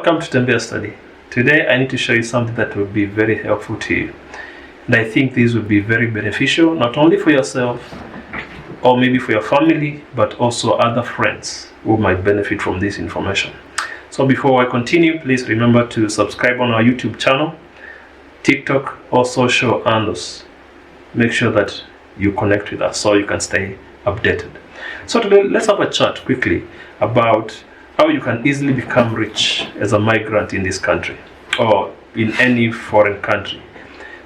Welcome to Tembea Study. Today I need to show you something that will be very helpful to you. And I think this will be very beneficial, not only for yourself or maybe for your family, but also other friends who might benefit from this information. So before I continue, please remember to subscribe on our YouTube channel, TikTok, or social handles. Make sure that you connect with us so you can stay updated. So today let's have a chat quickly about how you can easily become rich as a migrant in this country or in any foreign country.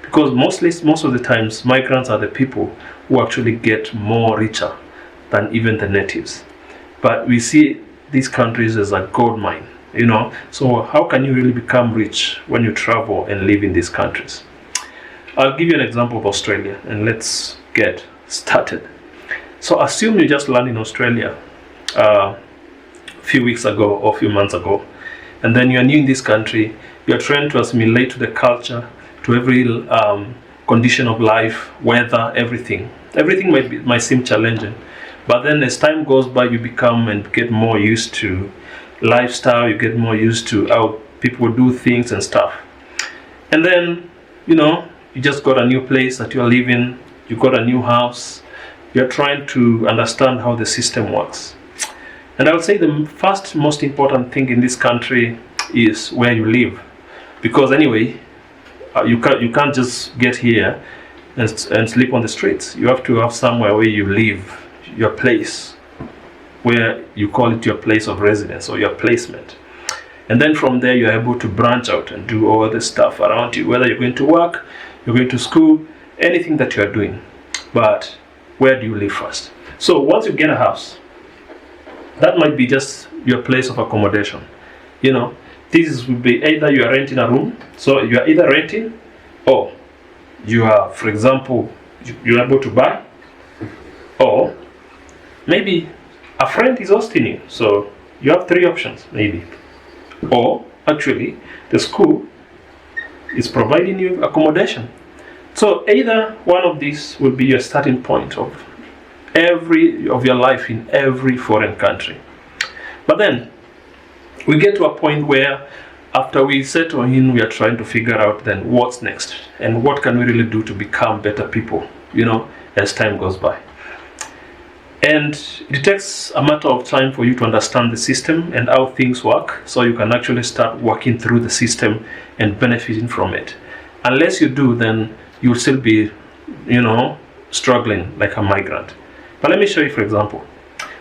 Because most of the times, migrants are the people who actually get more richer than even the natives. But we see these countries as a gold mine, So how can you really become rich when you travel and live in these countries? I'll give you an example of Australia, and let's get started. So assume you just landed in Australia few weeks ago or a few months ago, and then you're new in this country. You're trying to assimilate to the culture, to every condition of life, weather, everything might seem challenging, but then as time goes by, you become and get more used to lifestyle. You get more used to how people do things and stuff, and then you just got a new place that you're living. You got a new house. You're trying to understand how the system works. And I would say the first most important thing in this country is where you live, because anyway, you can't just get here and sleep on the streets. You have to have somewhere where you live, your place, where you call it your place of residence or your placement. And then from there, you're able to branch out and do all the stuff around you, whether you're going to work, you're going to school, anything that you're doing. But where do you live first? So once you get a house, that might be just your place of accommodation. This would be either you are renting a room, so you are either renting, or you are, for example, you're able to buy, or maybe a friend is hosting you. So you have three options, maybe. Or actually, the school is providing you accommodation. So either one of these will be your starting point of your life in every foreign country. But then we get to a point where after we settle in, we are trying to figure out then what's next and what can we really do to become better people, as time goes by. And it takes a matter of time for you to understand the system and how things work, so you can actually start working through the system and benefiting from it. Unless you do, then you'll still be, struggling like a migrant. But let me show you, for example.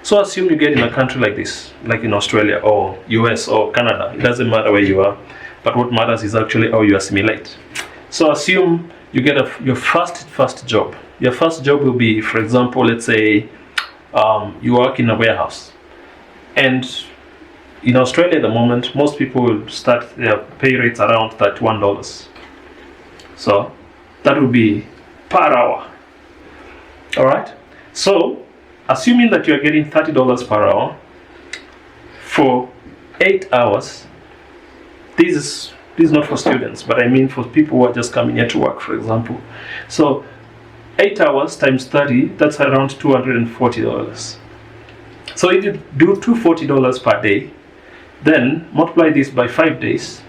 So assume you get in a country like this, like in Australia or US or Canada. It doesn't matter where you are, but what matters is actually how you assimilate. So assume you get your first job. Your first job will be, for example, let's say you work in a warehouse. And in Australia at the moment, most people will start their pay rates around $31. So that would be per hour. All right. So, assuming that you are getting $30 per hour for 8 hours, this is not for students, but I mean for people who are just coming here to work, for example. So, 8 hours times 30, that's around $240. So, if you do $240 per day, then multiply this by 5 days,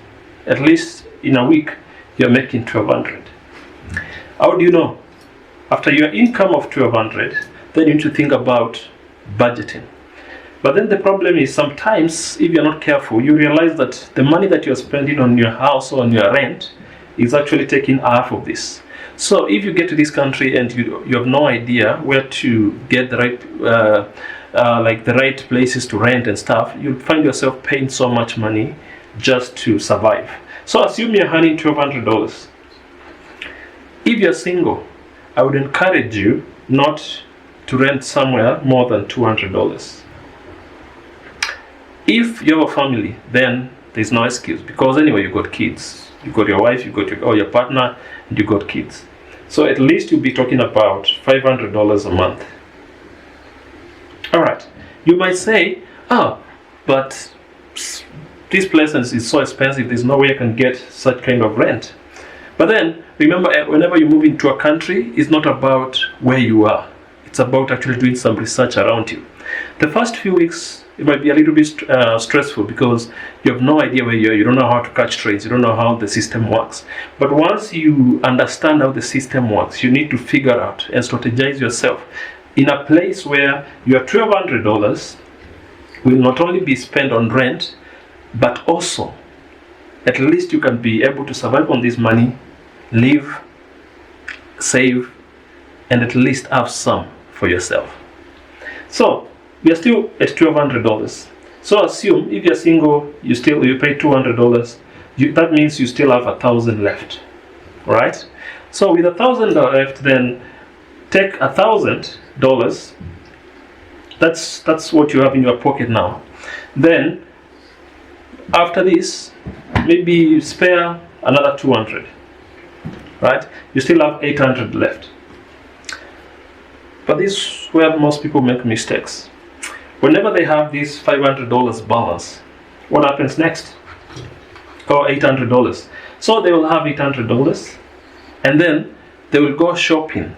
at least in a week, you're making $1,200. How do you know? After your income of $1,200, then you need to think about budgeting. But then the problem is sometimes, if you're not careful, you realize that the money that you're spending on your house or on your rent is actually taking half of this. So if you get to this country and you have no idea where to get the right the right places to rent and stuff, you'll find yourself paying so much money just to survive. So assume you're earning $1,200. If you're single, I would encourage you not to rent somewhere more than $200. If you have a family, then there's no excuse, because anyway, you got kids, you got your wife, you got your partner, and you got kids. So at least you'll be talking about $500 a month. All right. You might say, but this place is so expensive, there's no way I can get such kind of rent. But then remember, whenever you move into a country, it's not about where you are. It's about actually doing some research around you. The first few weeks, It might be a little bit stressful because you have no idea where you are. You don't know how to catch trades. You don't know how the system works. But once you understand how the system works, you need to figure out and strategize yourself in a place where your $1,200 will not only be spent on rent, but also at least you can be able to survive on this money, live, save, and at least have some for yourself. So we are still at $1,200. So assume if you're single, you pay $200. That means you still have $1,000 left, right? So with $1,000 left, then take $1,000. That's what you have in your pocket now. Then after this, maybe you spare another 200, right? You still have 800 left. But this is where most people make mistakes. Whenever they have this $500 balance, what happens next? Or $800. So they will have $800, and then they will go shopping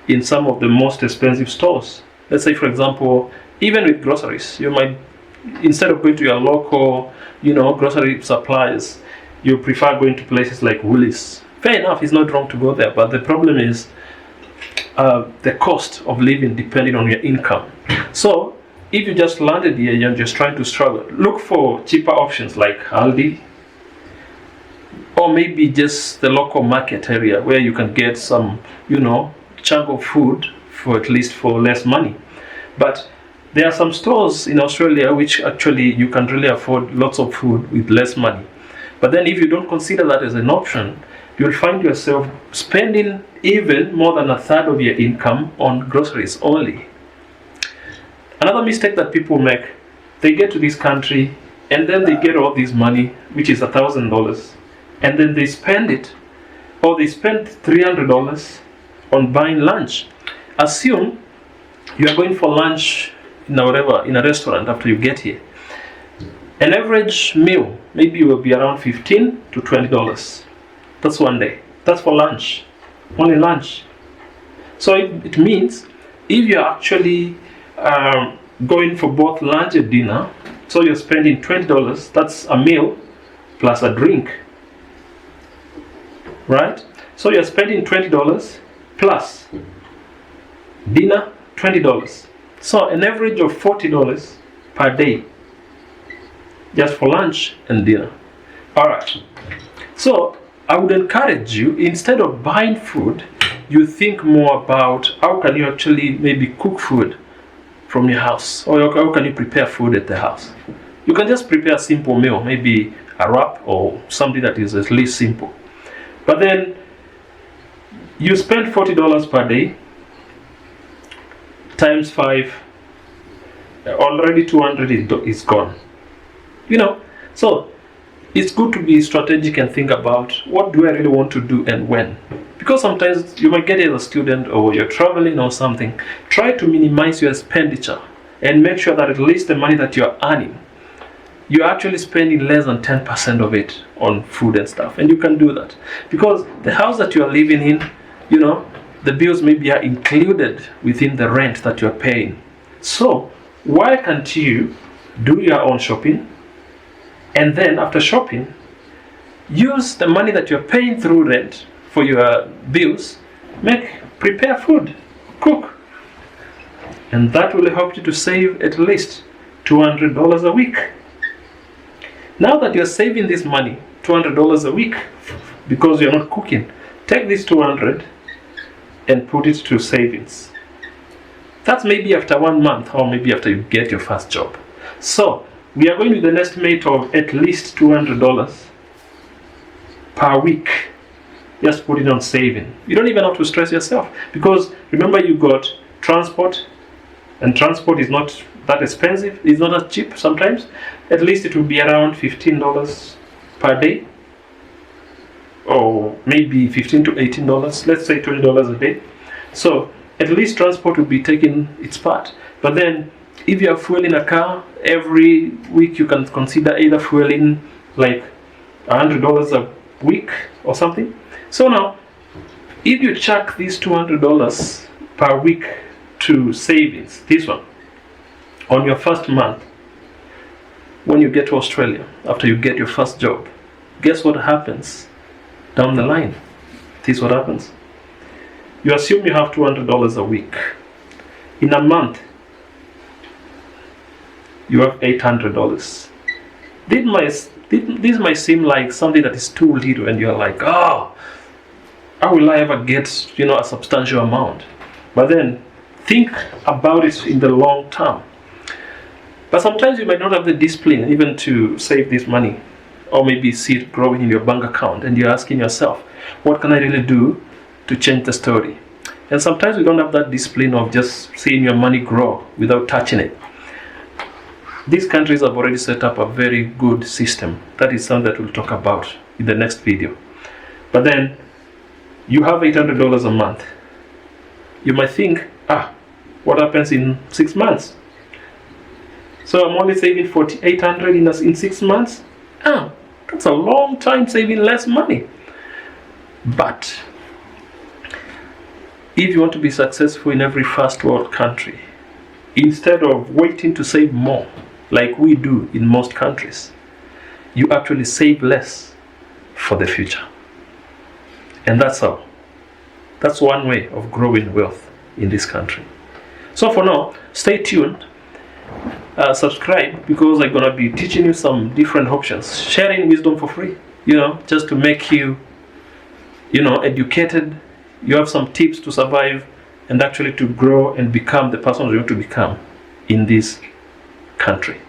in some of the most expensive stores. Let's say, for example, even with groceries, you might, instead of going to your local, grocery suppliers, you prefer going to places like Woolies. Fair enough, it's not wrong to go there, but the problem is the cost of living depending on your income. So if you just landed here, you're just trying to struggle, look for cheaper options like Aldi, or maybe just the local market area where you can get some, chunk of food for at least for less money. But there are some stores in Australia which actually you can really afford lots of food with less money. But then if you don't consider that as an option, you'll find yourself spending even more than a third of your income on groceries only. Another mistake that people make, they get to this country and then they get all this money, which is $1,000, and then they spend it, or they spend $300 on buying lunch. Assume you are going for lunch in a restaurant after you get here. An average meal maybe will be around $15 to $20. That's one day. That's for lunch, only lunch. So it means if you're actually going for both lunch and dinner, so you're spending $20, that's a meal plus a drink, right? So you're spending $20 plus dinner, $20. So an average of $40 per day just for lunch and dinner. Alright, so I would encourage you, instead of buying food, you think more about how can you actually maybe cook food from your house, or how can you prepare food at the house. You can just prepare a simple meal, maybe a wrap or something that is at least simple. But then you spend $40 per day times 5, already 200 is gone. So it's good to be strategic and think about what do I really want to do and when. Because sometimes you might get it as a student or you're traveling or something. Try to minimize your expenditure and make sure that at least the money that you're earning, you're actually spending less than 10% of it on food and stuff. And you can do that. Because the house that you're living in, the bills maybe are included within the rent that you're paying. So why can't you do your own shopping? And then after shopping, use the money that you're paying through rent for your bills, prepare food, cook. And that will help you to save at least $200 a week. Now that you're saving this money, $200 a week, because you're not cooking, take this $200 and put it to savings. That's maybe after 1 month or maybe after you get your first job. So we are going with an estimate of at least $200 per week. Just put it on saving. You don't even have to stress yourself, because remember you got transport, and transport is not that expensive. It's not as cheap sometimes. At least it will be around $15 per day, or maybe $15 to $18. Let's say $20 a day. So at least transport will be taking its part. But then if you are fueling a car every week, you can consider either fueling like $100 a week or something. So now, if you chuck these $200 per week to savings, this one, on your first month, when you get to Australia, after you get your first job, guess what happens down the line? This is what happens. You assume you have $200 a week. In a month, you have $800. This might seem like something that is too little, and you're like, oh, how will I ever get, a substantial amount? But then think about it in the long term. But sometimes you might not have the discipline even to save this money, or maybe see it growing in your bank account, and you're asking yourself, what can I really do to change the story? And sometimes we don't have that discipline of just seeing your money grow without touching it. These countries have already set up a very good system. That is something that we'll talk about in the next video. But then, you have $800 a month. You might think, what happens in 6 months? So I'm only saving $4,800 in 6 months? That's a long time saving less money. But if you want to be successful in every first world country, instead of waiting to save more, like we do in most countries, you actually save less for the future. And that's how. That's one way of growing wealth in this country. So for now, stay tuned. Subscribe, because I'm going to be teaching you some different options, sharing wisdom for free, just to make you, educated. You have some tips to survive and actually to grow and become the person you want to become in this country.